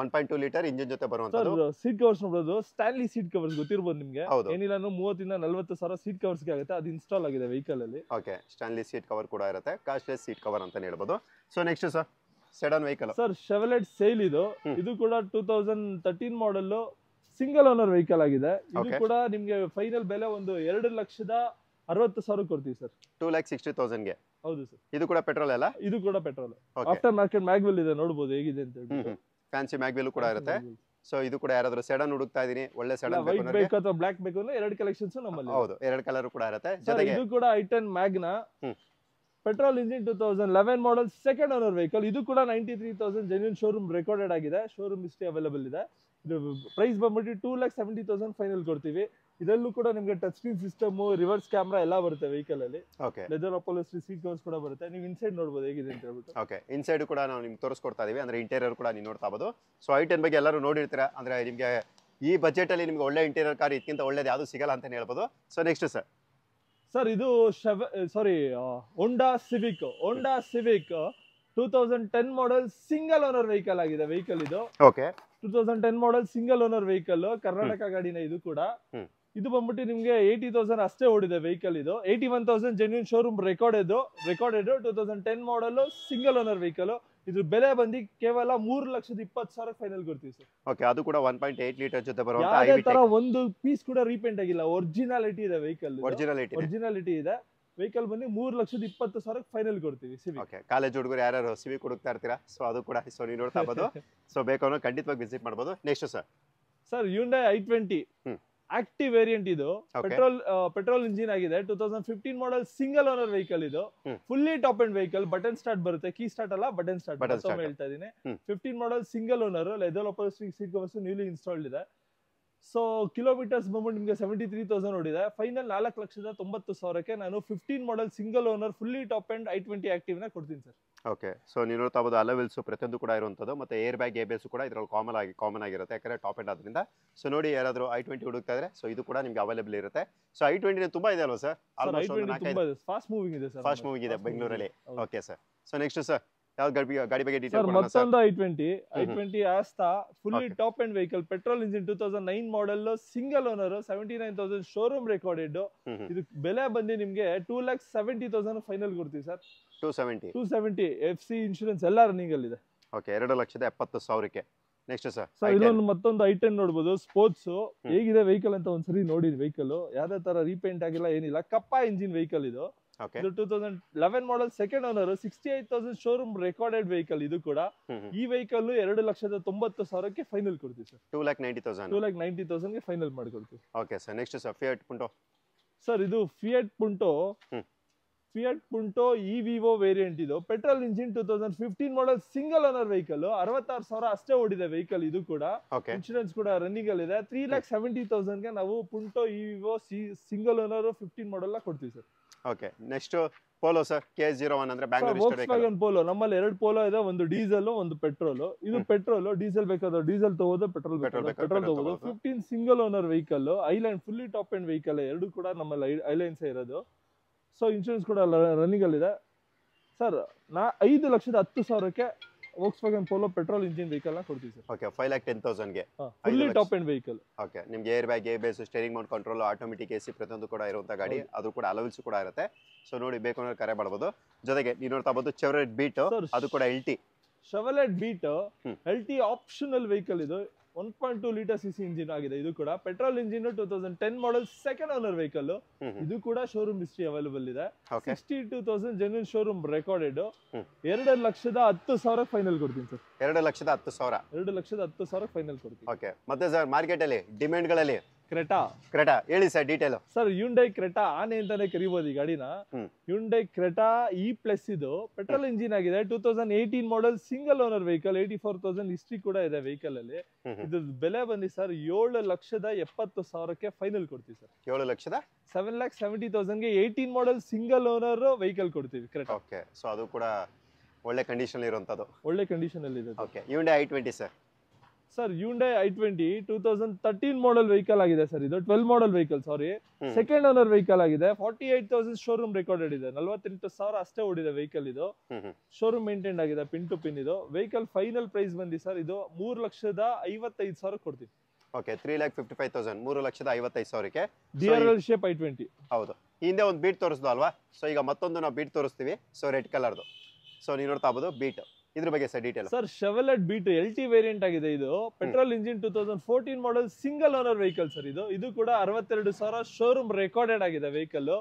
1.2 ಲೀಟರ್ ಇಂಜಿನ್ ಜೊತೆ ಬರುವಂತದ್ದು. ಸೀಟ್ ಕವರ್ಸ್ ನೋಡೋದು ಸ್ಟಾನ್ಲಿ ಸೀಟ್ ಕವರ್ಸ್ ಗೊತ್ತಿರಬಹುದು ನಿಮ್ಗೆ. ಏನಿಲ್ಲ 30,000-40,000 ಸೀಟ್ ಕವರ್ಸ್ ಆಗುತ್ತೆ, ಅದು ಇನ್ಸ್ಟಾಲ್ ಆಗಿದೆ ವೆಹಿಕಲ್ ಅಲ್ಲಿ. ಓಕೆ, ಸ್ಟಾನ್ಲಿ ಸೀಟ್ ಕವರ್ ಕೂಡ ಇರುತ್ತೆ, ಕಾಸ್ಟ್ಲೆಸ್ ಸೀಟ್ ಕವರ್ ಅಂತ ಹೇಳ್ಬೋದು. So next sir sedan vehicle sir, Chevrolet Sail ಇದು. ಇದು ಕೂಡ 2013 ಮಾಡೆಲ್, ಸಿಂಗಲ್ ಓನರ್ ವೆಹಿಕಲ್ ಆಗಿದೆ. ಇದು ಕೂಡ ನಿಮ್ಗೆ ಫೈನಲ್ ಬೆಲೆ ಒಂದು 2,60,000 ಕೊಡ್ತೀವಿ ಸರ್. 2,60,000 ಗೆ. ಹೌದು ಸರ್. ಇದು ಕೂಡ ಪೆಟ್ರೋಲ್ ಅಲ್ಲ? ಇದು ಕೂಡ ಪೆಟ್ರೋಲ್. ಆಫ್ಟರ್ ಮಾರ್ಕೆಟ್ ಮ್ಯಾಗ್ವಿಲ್ ಇದೆ, ನೋಡಬಹುದು ಹೇಗಿದೆ ಅಂತ ಹೇಳಿ. ಫ್ಯಾನ್ಸಿ ಮ್ಯಾಗ್ವಿಲ್ ಕೂಡ ಇರುತ್ತೆ. ಸೊ ಇದು ಕೂಡ ಯಾರಾದ್ರೂ ಸೆಡನ್ ಹುಡುಕ್ತಾ ಇದೀನಿ, ಒಳ್ಳೆ ಸೆಡನ್ ಬೇಕು ಅಥವಾ ಬ್ಲಾಕ್ ಬೇಕು ಅಂದ್ರೆ 2 ಕಲೆಕ್ಷನ್ಸ್ ನಮ್ಮಲ್ಲಿ. ಹೌದು, 2 ಕಲರ್ ಕೂಡ ಇರುತ್ತೆ. ಜೊತೆಗೆ ಇದು ಕೂಡ i10 Magna, petrol engine, 2011 model, second owner vehicle. ಇದು ಕೂಡ 93,000 ಜೆನ್ಯೂನ್ ಶೋರೂಮ್ ರೆಕಾರ್ಡೆಡ್ ಆಗಿದೆ, ಶೋರೂಮ್ ಹಿಸ್ಟ್ರಿ ಅವೈಲೇಬಲ್ ಇದೆ. ಇದು ಪ್ರೈಸ್ ಬಂದ್ಬಿಟ್ಟು 2,70,000 ಫೈನಲ್ ಕೊಡ್ತೀವಿ. ಇದರಲ್ಲೂ ಕೂಡ ನಿಮಗೆ touch screen system, reverse camera ಎಲ್ಲ ಬರುತ್ತೆ ವೆಹಿಕಲ್ ಅಲ್ಲಿ. ಲೆದರ್ ಅಪಾಲಿಸ್ಟ್ರಿ ಸೀಟ್ ಕವರ್ಸ್ ಕೂಡ ಬರುತ್ತೆ. ನೀವು ಇನ್ಸೈಡ್ ನೋಡಬಹುದು ಹೇಗಿದೆ ಅಂತ ಹೇಳ್ಬಿಟ್ಟು. ಓಕೆ, ಇನ್ಸೈಡ್ ಕೂಡ ನಾವು ನಿಮ್ಗೆ ತೋರಿಸ್ಕೊಡ್ತಾ ಇದೀವಿ, ಅಂದ್ರೆ ಇಂಟೀರಿಯರ್ ಕೂಡ ನೀವು ನೋಡ್ತಾ ಇರಬಹುದು. ಸೊ i10 ಬಗ್ಗೆ ಎಲ್ಲರೂ ನೋಡಿರ್ತೀರಾ, ಅಂದ್ರೆ ನಿಮಗೆ ಈ ಬಜೆಟ್ ಅಲ್ಲಿ ನಿಮ್ಗೆ ಒಳ್ಳೆ ಇಂಟೀರಿಯರ್ ಕಾರ್ ಇದಕ್ಕಿಂತ ಒಳ್ಳೇದು ಯಾವುದು ಸಿಗಲ್ಲ ಅಂತ ಹೇಳ್ಬೋದು. ಸೊ ನೆಕ್ಸ್ಟ್ ಸರ್ ಇದು ಹೋಂಡಾ Civic 2010 model, single owner vehicle ಆಗಿದೆ ವೆಹಿಕಲ್ ಇದು. Okay, 2010 model single owner vehicle, Karnataka ಗಾಡಿನ ಇದು ಕೂಡ. ಇದು ಬಂದ್ಬಿಟ್ಟು ನಿಮ್ಗೆ 80,000 ಅಷ್ಟೇ ಓಡಿದೆ ವೆಹಿಕಲ್ ಇದು. 81,000 genuine showroom recorded, 2010 model, single owner vehicle. ಇದ್ರ ಬೆಲೆ ಬಂದು ಕೇವಲ 3,20,000 ಫೈನಲ್ ಕೊಡ್ತೀವಿ ಸರ್. ಓಕೆ, ಅದು ಕೂಡ 1.8 ಲೀಟರ್ ಜೊತೆ ಬರುವಂತ, ಯಾವುದೇ ತರ ಒಂದು ಪೀಸ್ ಕೂಡ ರೀಪೇಂಟ್ ಆಗಿಲ್ಲ, ಒರಿಜಿನಾಲಿಟಿ ಇದೆ ವೆಹಿಕಲ್. ಒರಿಜಿನಾಲಿಟಿ ಇದೆ ವೆಹಿಕಲ್ ಬಂದು 3,20,000 ಫೈನಲ್ ಕೊಡ್ತೀವಿ ಸಿವಿಕ್. ಓಕೆ, ಕಾಲೇಜ್ ಹುಡುಗರು ಯಾರು ಸಿವಿಕ್ ಹುಡುಕ್ತಾ ಇರ್ತೀರಾ, ಸೊ ಅದು ಕೂಡ ಸೊ ನೀವು ನೋಡ್ತಾ ಇರಬಹುದು. ಸೊ ಬೇಕು ಅನ್ನೋ ಖಂಡಿತವಾಗಿ ವಿಸಿಟ್ ಮಾಡಬಹುದು. Next sir Hyundai i20 active variant. ಇದು ಪೆಟ್ರೋಲ್ ಇಂಜಿನ್ ಆಗಿದೆ, 2015 ಮಾಡೆಲ್, ಸಿಂಗಲ್ ಓನರ್ ವೆಹಿಕಲ್. ಇದು fully top end vehicle, button start ಬರುತ್ತೆ, ಕೀ ಸ್ಟಾರ್ಟ್ ಅಲ್ಲ, ಬಟನ್ ಸ್ಟಾರ್ಟ್ ಹೇಳ್ತಾ ಇದೀನಿ. 15 model, single owner, leather upholstery seat covers newly installed ಇದೆ. So kilometres ಬಂದ್ಬಿಟ್ಟು ನಿಮಗೆ 73,000 ಓಡಿದೆ. ಫೈನಲ್ 4,90,000ಕ್ಕೆ ನಾನು 15 model, single owner, fully top end i20 active ನ ಕೊಡ್ತೀನಿ ಸರ್. ಓಕೆ, ಸೊ ನೀವು ನೋಡ್ತಾ ಇರಬಹುದು ಅಲವೆಲ್ಸ್ ಪ್ರತಿಯೊಂದು ಕೂಡ ಇರುವಂತದ್ದು, ಮತ್ತೆ ಏರ್ ಬ್ಯಾಗ್, ABS ಕೂಡ ಇದ್ರಲ್ಲಿ ಕಾಮನ್ ಆಗಿರುತ್ತೆ, ಯಾಕಂದ್ರೆ ಟಾಪ್ ಎಂಡ್ ಆದ್ರಿಂದ. ಸೊ ನೋಡಿ, ಯಾರಾದ್ರೂ i20 ಹುಡುಕ್ತಾ ಇದ್ರೆ ಸೊ ಇದು ಕೂಡ ನಿಮ್ಗೆ ಅವೈಲೇಬಲ್ ಇರುತ್ತೆ. ಸೊ i20 ತುಂಬಾ ಇದೆ ಅಲ್ವಾ ಸರ್? ಫಾಸ್ಟ್ ಮೂವಿಂಗ್ ಇದೆ ಸರ್, ಫಾಸ್ಟ್ ಮೂವಿಂಗ್ ಇದೆ ಬೆಂಗಳೂರಲ್ಲಿ. Okay sir, so next sir ಯಾವ ಗಾಡಿ ಬಗ್ಗೆ ಡೀಟೇಲ್ ಕೊಡೋಣ ಸರ್? ಮತ್ತೊಂದು i20 Asta, fully top end vehicle, petrol engine, 2009 model, single owner, 79,000 showroom recorded. ಇದು ಬೆಲೆ ಬಂದು ನಿಮ್ಗೆ 2,70,000 ಫೈನಲ್ ಕೊಡ್ತೀವಿ ಸರ್. 270 FC ಇನ್ಶೂರೆನ್ಸ್ ಎಲ್ಲ ರನ್ನಿಂಗ್ ಅಲ್ಲಿ ಇದೆ. ಓಕೆ, 2,70,000ಕ್ಕೆ. ನೆಕ್ಸ್ಟ್ ಸರ್ ಇದೊಂದು ಮತ್ತೊಂದು i10 ನೋಡಬಹುದು, ಸ್ಪೋರ್ಟ್ಸ್. ಹೇಗಿದೆ ವೆಹಿಕಲ್ ಅಂತ ಒಂದ್ಸರಿ ನೋಡಿ. ವೆಹಿಕಲ್ ಯಾವ್ದೇ ತರ ರೀಪೇಂಟ್ ಆಗಿಲ್ಲ, ಏನಿಲ್ಲ, ಕಪ್ಪ ಇಂಜಿನ್ ವೆಹಿಕಲ್ ಇದು. 2011 model, second owner, 68,000 showroom recorded vehicle. ಇದು ಕೂಡ ಈ ವೆಹಿಕಲ್ 2,90,000ಕ್ಕೆ ಫೈನಲ್ ಕೊಡ್ತೀವಿ ಸರ್. 2,90,000ಗೆ ಫೈನಲ್ ಮಾಡ್ಕೊಡ್ತೀವಿ. Okay sir, next sir fiat ಪುಂಟೋ. Sir ಇದು ಫಿಯಟ್ ಪುಂಟೋ EVO ವೇರಿಯಂಟ್. ಇದು petrol engine, 2015 model, single owner vehicle, 66,000 ಅಷ್ಟೇ ಓಡಿದೆ ವೆಹಿಕಲ್. ಇದು ಕೂಡ ಇನ್ಶೂರೆನ್ಸ್ ಕೂಡ ರನ್ನಿಂಗ್ ಅಲ್ಲಿ ಇದೆ. 3,70,000ಗೆ ನಾವು Punto EVO single owner 15 model ಕೊಡ್ತೀವಿ sir. Okay, next Polo sir, KS01 ಅಂದ್ರೆ Volkswagen ಪೋಲೋ. ನಮ್ಮಲ್ಲಿ 2 ಪೋಲೋ ಇದೆ, ಒಂದು ಡೀಸೆಲ್, ಒಂದು ಪೆಟ್ರೋಲ್. ಇದು ಪೆಟ್ರೋಲ್, ಡೀಸೆಲ್ ಬೇಕಾದ್ರೆ ಡೀಸೆಲ್ ತಗೋದು, ಪೆಟ್ರೋಲ್ ತಗೋದು. 15 single owner vehicle, island, fully top end vehicle. 2 ಕೂಡ ನಮ್ಮಲ್ಲಿ ಐಲ್ಯಾಂಡ್ಸ್ ಇರೋದು. ಸೊ ಇನ್ಶೂರೆನ್ಸ್ ಕೂಡ ರನ್ನಿಂಗ್ ಅಲ್ಲಿ ಇದೆ ಸರ್. 5,10,000ಕ್ಕೆ Volkswagen Polo petrol engine vehicle ನ ಕೊಡ್ತೀವಿ ಸರ್. ಓಕೆ, 5,10,000ಗೆ fully top end vehicle. Okay, ನಿಮ್ಗೆ air bag, ABS, steering mount control, automatic AC ಪ್ರತಿಯೊಂದು ಕೂಡ ಇರುವಂತ ಗಾಡಿ. ಅದು ಕೂಡ ಅಲವೆಲ್ಸ್ ಕೂಡ ಇರುತ್ತೆ. ಸೊ ನೋಡಿ, ಬೇಕು ಅಂದ್ರೆ ಕರೆ ಮಾಡಬಹುದು. ಜೊತೆಗೆ ನೀವು ನೋಡ್ತಾ ಇರಬಹುದು Chevrolet Beat, ಅದು ಕೂಡ LT. Chevrolet Beat LT optional vehicle. ಇದು 1.2 ಲೀಟರ್ CC ಇಂಜಿನ್ ಆಗಿದೆ. ಇದು ಕೂಡ petrol engine 2010 model second owner vehicle. ಇದು ಕೂಡ ಶೋರೂಮ್ ಹಿಸ್ಟ್ರಿ ಅವೈಲೇಬಲ್ ಇದೆ. 62,000 ಜೆನ್ಯೂನ್ ಶೋರೂಮ್ ರೆಕಾರ್ಡೆಡ್. 2,10,000 ಫೈನಲ್ ಕೊಡ್ತೀನಿ ಸರ್. 2,10,000. 2,10,000 ಫೈನಲ್ ಕೊಡ್ತೀನಿ. ಓಕೆ, ಮತ್ತೆ ಸರ್ ಮಾರ್ಕೆಟ್ ಅಲ್ಲಿ ಡಿಮ್ಯಾಂಡ್ಗಳಲ್ಲಿ ಕ್ರೆಟಾ ಹೇಳಿ sir detail. Sir Hyundai Creta ಆನೆ ಅಂತಾನೆ ಕರಿಬಹುದು ಈ ಗಾಡಿನ. ಹ್ಯುಂಡೈ ಕ್ರೆಟಾ E+ ಇದು ಪೆಟ್ರೋಲ್ ಇಂಜಿನ್ ಆಗಿದೆ. 2018 model single owner vehicle. 84,000 history ಕೂಡ ಇದೆ ವೆಹಿಕಲ್ ಅಲ್ಲಿ. ಇದ್ರ ಬೆಲೆ ಬಂದಿ ಸರ್ 7,70,000ಕ್ಕೆ ಫೈನಲ್ ಕೊಡ್ತೀವಿ ಸರ್. 7,70,000ಗೆ 18 ಮಾಡೆಲ್ ಸಿಂಗಲ್ ಓನರ್ ವೆಹಿಕಲ್ ಕೊಡ್ತೀವಿ ಕ್ರೆಟಾ. ಓಕೆ, ಸೊ ಅದು ಕೂಡ ಒಳ್ಳೆ ಕಂಡೀಷನ್ ಇರುವಂತದ್ದು. ಒಳ್ಳೆ ಕಂಡೀಷನ್ ಅಲ್ಲಿ ಇದೆ. Okay, Hyundai i20 sir. Sir Hyundai i20 2013 model vehicle ಆಗಿದೆ ಸರ್. ಇದು 12 model vehicle, sorry second owner vehicle ಆಗಿದೆ. 48,000 ಶೋರೂಮ್ ರೆಕಾರ್ಡೆಡ್ ಇದೆ. 48,000 ಅಷ್ಟೇ ಓಡಿದೆ ವೆಹಿಕಲ್. ಇದು ಶೋರೂಮ್ ಮೇಂಟೈನ್ ಆಗಿದೆ ಪಿನ್ ಟು ಪಿನ್. ಇದು ವೆಹಿಕಲ್ ಫೈನಲ್ ಪ್ರೈಸ್ ಬಂದಿ ಸರ್ ಇದು 3,55,000 ಕೊಡ್ತೀವಿ. Okay, 3,55,000, 3,55,000ಕ್ಕೆ DRL shape i20. ಹೌದು, ಹಿಂದೆ ಒಂದು ಬೀಟ್ ತೋರಿಸ್ದು ಅಲ್ವಾ? ಸೊ ಈಗ ಮತ್ತೊಂದು ನಾವು ಬೀಟ್ ತೋರಿಸ್ತೀವಿ. ಸೊ ರೆಡ್ ಕಲರ್ದು. ಸೊ ನೀವು ನೋಡ್ತಾ ಇರ್ಬೋದು ಬೀಟ್. ಇದ್ರ ಬಗ್ಗೆ sir detail. Sir Chevrolet Beat LT variant ಆಗಿದೆ. ಇದು petrol engine 2014 model single owner vehicle sir. ಇದು ಕೂಡ 62,000 ಶೋರೂಮ್ ರೆಕಾರ್ಡೆಡ್ ಆಗಿದೆ ವೆಹಿಕಲ್.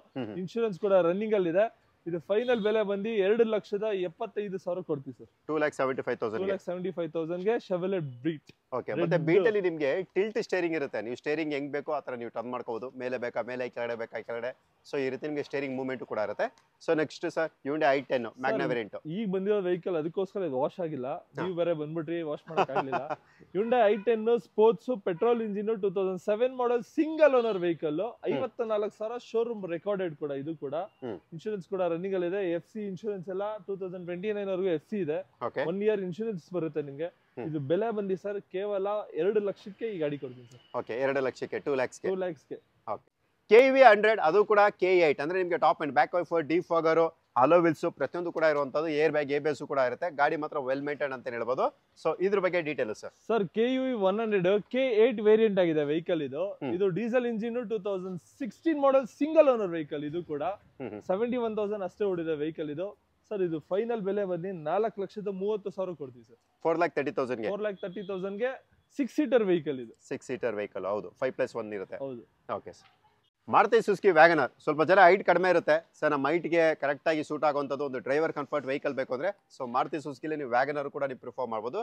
ಇನ್ಶೂರೆನ್ಸ್ ಕೂಡ ರನ್ನಿಂಗ್ ಅಲ್ಲಿ ಇದೆ. ಇದು ಫೈನಲ್ ಬೆಲೆ ಬಂದು 2,75,000 ಕೊಡ್ತೀವಿ ಸರ್. 2,75,000ಗೆ ಶೆವಲೆಟ್ ಬೀಟ್. ಓಕೆ, ಮತ್ತೆ ಬೀಟ್ ಅಲ್ಲಿ ನಿಮಗೆ ಟಿಲ್ಟ್ ಸ್ಟೇರಿಂಗ್ ಇರುತ್ತೆ. ನೀವು ಸ್ಟೇರಿಂಗ್ ಹೆಂಗ್ ಬೇಕೋ ಆ ತರ ನೀವು ಟರ್ನ್ ಮಾಡ್ಕೋಬಹುದು. ಮೇಲೆ ಬೇಕಾ ಮೇಲೆ, ಕೆಳಗಡೆ ಬೇಕಾ ಕೆಳಗಡೆ. ಸೊ ಈ ರೀತಿ ನಿಮಗೆ ಸ್ಟೇರಿಂಗ್ ಮೂವ್ಮೆಂಟ್ ಕೂಡ ಇರುತ್ತೆ. So next sir Hyundai i10 Magna variant. ಈಗ ಬಂದಿರೋ ವೆಹಿಕಲ್ ಅದಕ್ಕೋಸ್ಕರ ಇದು ವಾಶ್ ಆಗಿಲ್ಲ. ನೀವು ಬೇರೆ ಬಂದ್ಬಿಟ್ರಿ, ವಾಶ್ ಮಾಡಕ್ ಆಗಿಲ್ಲ. Hyundai i10 sports petrol engine 2007 model single owner vehicle. 54,000 showroom recorded ಕೂಡ. ಇದು ಕೂಡ ಇನ್ಶೂರೆನ್ಸ್ ಕೂಡ ರನ್ನಿಂಗ್ ಅಲ್ಲಿ ಇದೆ. FC ಇನ್ಶೂರೆನ್ಸ್ ಎಲ್ಲ 2029 ವರೆಗೂ FC ಇದೆ. 1 ಇಯರ್ ಇನ್ಶೂರೆನ್ಸ್ ಬರುತ್ತೆ ನಿಮ್ಗೆ. ಇದು ಬೆಲೆ ಬಂದಿ ಸರ್ ಕೇವಲ 2 ಲಕ್ಷಕ್ಕೆ ಈ ಗಾಡಿ ಕೊಡ್ತೀನಿ ಸರ್. ಓಕೆ, 2 ಲಕ್ಷಕ್ಕೆ 2 lakhsಗೆ. ಓಕೆ, KV100 ಅದು ಕೂಡ K8 ಅಂದ್ರೆ ನಿಮಗೆ top and back wiper, defogger, hello wills ಪ್ರತಿಯೊಂದು ಕೂಡ ಇರುವಂತದ್ದು. ಏರ್ ಬ್ಯಾಗ್, ABS ಕೂಡ ಇರುತ್ತೆ. ಗಾಡಿ ಮಾತ್ರ ವೆಲ್ ಮೇಂಟೈನ್ ಅಂತ ಹೇಳ್ಬೋದು. ಸೊ ಇದ್ರ ಬಗ್ಗೆ detail sir. Sir KV100 K8 variant ಆಗಿದೆ ವೆಹಿಕಲ್. ಇದು diesel engine 2016 model single owner vehicle. ಇದು ಕೂಡ 71,000 ಅಷ್ಟೇ ಓಡಿದೆ ವೆಹಿಕಲ್. ಇದು ಸರ್ ಇದು ಫೈನಲ್ ಬೆಲೆ ಬಂದು 4,30,000 ಕೊಡ್ತೀವಿ ಸರ್. 4,30,000ಗೆ 4,30,000ಗೆ 6 ಸೀಟರ್ ವೆಹಿಕಲ್. ಇದು 6 ಸೀಟರ್ ವೆಹಿಕಲ್. ಹೌದು, 5+1 ಇರುತ್ತೆ. ಹೌದು. Okay sir. Maruti Suzuki WagonR ಸ್ವಲ್ಪ ಜನ ಹೈಟ್ ಕಡಿಮೆ ಇರುತ್ತೆ ಸರ್. ನಮ್ಮ ಹೈಟ್ಗೆ ಕರೆಕ್ಟ್ ಆಗಿ ಸೂಟ್ ಆಗುವಂಥದ್ದು ಒಂದು ಡ್ರೈವರ್ ಕಂಫರ್ಟ್ ವೆಹಿಕಲ್ ಬೇಕು ಅಂದ್ರೆ ಸೊ ಮಾರುತಿ ಸುಜುಕಿಲಿ ನೀವು ವ್ಯಾಗನರ್ ಕೂಡ ನೀವು ಪ್ರಿಫರ್ ಮಾಡ್ಬೋದು.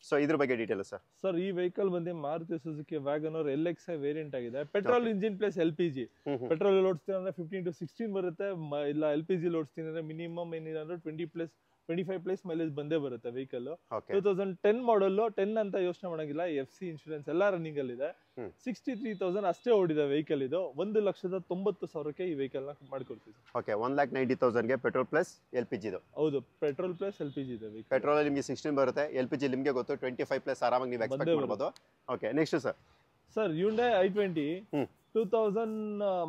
ಸೊ ಇದ್ರ ಬಗ್ಗೆ ಡೀಟೇಲ್ ಸರ್. ಸರ್ ಈ ವೆಹಿಕಲ್ ಬಂದು Maruti Suzuki Wagon R LXi variant ಆಗಿದೆ. Petrol engine plus LPG. Petrol ಓಡಿಸ್ತೀನಿ ಅಂದ್ರೆ 15 to 16 ಬರುತ್ತೆ. ಇಲ್ಲ LPG ಓಡಿಸ್ತೀನಿ ಅಂದ್ರೆ ಮಿನಿಮಮ್ ಏನಿಲ್ಲ 25+ ಮೈಲೇಜ್ ಬಂದೇ ಬರುತ್ತೆ ವೆಹಿಕಲ್. 2010 ಮಾಡೆಲ್ 10 ಅಂತ ಯೋಚನೆ ಮಾಡಂಗಿಲ್ಲ. FC ಇನ್ಶೂರೆನ್ಸ್ ಎಲ್ಲ ರನ್ನಿಂಗ್ ಅಲ್ಲಿ ಇದೆ. 63,000 ಅಷ್ಟೇ ಓಡಿದೆ ವೆಹಿಕಲ್. ಇದು 1,90,000ಕ್ಕೆ ಈ ವೆಹಿಕಲ್ ನ ಮಾಡ್ಕೊಡ್ತೀವಿ. ಓಕೆ, 1,90,000ಗೆ ಪೆಟ್ರೋಲ್ ಪ್ಲಸ್ LPG ಇದು. ಹೌದು, ಪೆಟ್ರೋಲ್ ಪ್ಲಸ್ LPG ಇದೆ. ಪೆಟ್ರೋಲ್ ಅಲ್ಲಿ ನಿಮಗೆ 16 ಬರುತ್ತೆ. LPG ನಿಮಗೆ ಗೊತ್ತು 25+ ಆರಾಮಾಗಿ ನೀವು ಎಕ್ಸ್ಪೆಕ್ಟ್ ಮಾಡಬಹುದು. Okay, next sir. Sir Hyundai i20 2000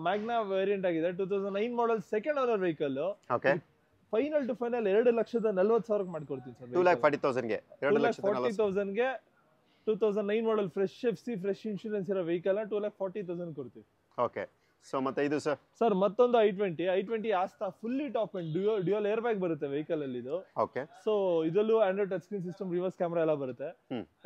Magna variant ಆಗಿದೆ. 2009 model second owner vehicle. Okay, final to final 2,40,000 ಮಾಡ್ಕೊಡ್ತೀನಿ ಸರ್. 2,40,000ಗೆ 2,40,000ಗೆ 2009 model fresh FC fresh insurance ಇರೋ ವೆಹಿಕಲ್ 2,40,000 ಕೊಡ್ತೀವಿ. ಓಕೆ, ಸೊ ಮತ್ತೆ ಇದು ಸರ್. ಸರ್ ಮತ್ತೊಂದು i20 Asta fully top end dual air bag ಬರುತ್ತೆ ವೆಹಿಕಲ್ ಅಲ್ಲಿ. ಇದು ಓಕೆ, ಸೊ ಇದರಲ್ಲೂ Android touch screen system, reverse camera ಎಲ್ಲ ಬರುತ್ತೆ.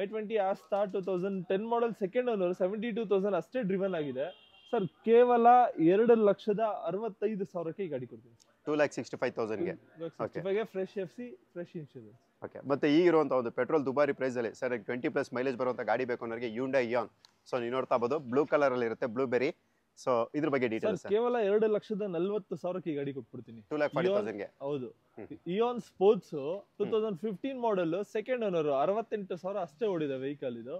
i20 ಆಸ್ತಾ 2010 ಮಾಡೆಲ್ ಸೆಕೆಂಡ್ ಓನರ್. 72,000 ಅಷ್ಟೇ ಡ್ರಿವನ್ ಆಗಿದೆ ಸರ್. ಕೇವಲ 2,65,000ಕ್ಕೆ ಈ ಗಾಡಿ ಕೊಡ್ತೀನಿ. 2,65,000ಗೆ fresh FC fresh insurance. Okay, ಮತ್ತೆ ಈಗ ಇರುವಂತ ಒಂದು ಪೆಟ್ರೋಲ್ ದುಬಾರಿ ಪ್ರೈಸ್ ಅಲ್ಲಿ ಸರ್ 20+ ಮೈಲೇಜ್ ಬರುವಂತ ಗಾಡಿ ಬೇಕು ಅನ್ನೋರಿಗೆ ಹ್ಯುಂಡೈ ಇಯಾನ್. ಸೊ ನೀವು ನೋಡ್ತಾ ಇರಬಹುದು ಬ್ಲೂ ಕಲರ್ ಅಲ್ಲಿ ಇರುತ್ತೆ, ಬ್ಲೂಬೆರಿ. ಸೊ ಇದ್ರ ಬಗ್ಗೆ ಡೀಟೇಲ್ಸ್ ಸರ್. ಕೇವಲ 2,40,000ಕ್ಕೆ ಈ ಗಾಡಿ ಕೊಟ್ಬಿಡ್ತೀನಿ. 2,40,000ಗೆ. ಹೌದು, Ian sports 2015 model second owner. 68,000 ಅಷ್ಟೇ ಓಡಿದೆ ವೆಹಿಕಲ್. ಇದು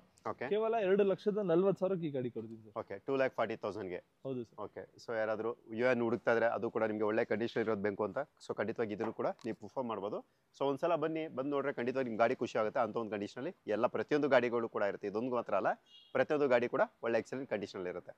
ಕೇವಲ 2,40,000ಕ್ಕೆ ಈ ಗಾಡಿ ಕೊಡ್ತೀನಿ. ಓಕೆ, 2,40,000ಗೆ. ಹೌದು ಸರ್. ಓಕೆ, ಸೊ ಯಾರಾದರೂ ಯುಎನ್ ಹುಡುಕ್ತಾ ಇದ್ರೆ ಅದು ಕೂಡ ನಿಮಗೆ ಒಳ್ಳೆ ಕಂಡೀಷನ್ ಇರೋದು ಬೇಕು ಅಂತ ಸೊ ಖಂಡಿತವಾಗಿ ಇದನ್ನು ಕೂಡ ನೀವು ಪ್ರಿಫರ್ ಮಾಡ್ಬೋದು. ಸೊ ಒಂದ್ಸಲ ಬಂದು ನೋಡ್ರೆ ಖಂಡಿತವಾಗಿ ನಿಮ್ಮ ಗಾಡಿ ಖುಷಿ ಆಗುತ್ತೆ. ಅಂತ ಒಂದು ಕಂಡೀಷನಲ್ಲಿ ಎಲ್ಲ ಪ್ರತಿಯೊಂದು ಗಾಡಿಗಳು ಕೂಡ ಇರುತ್ತೆ. ಇದೊಂದು ಮಾತ್ರ ಅಲ್ಲ, ಪ್ರತಿಯೊಂದು ಗಾಡಿ ಕೂಡ ಒಳ್ಳೆ ಎಕ್ಸಲೆಂಟ್ ಕಂಡೀಷನಲ್ಲಿ ಇರುತ್ತೆ.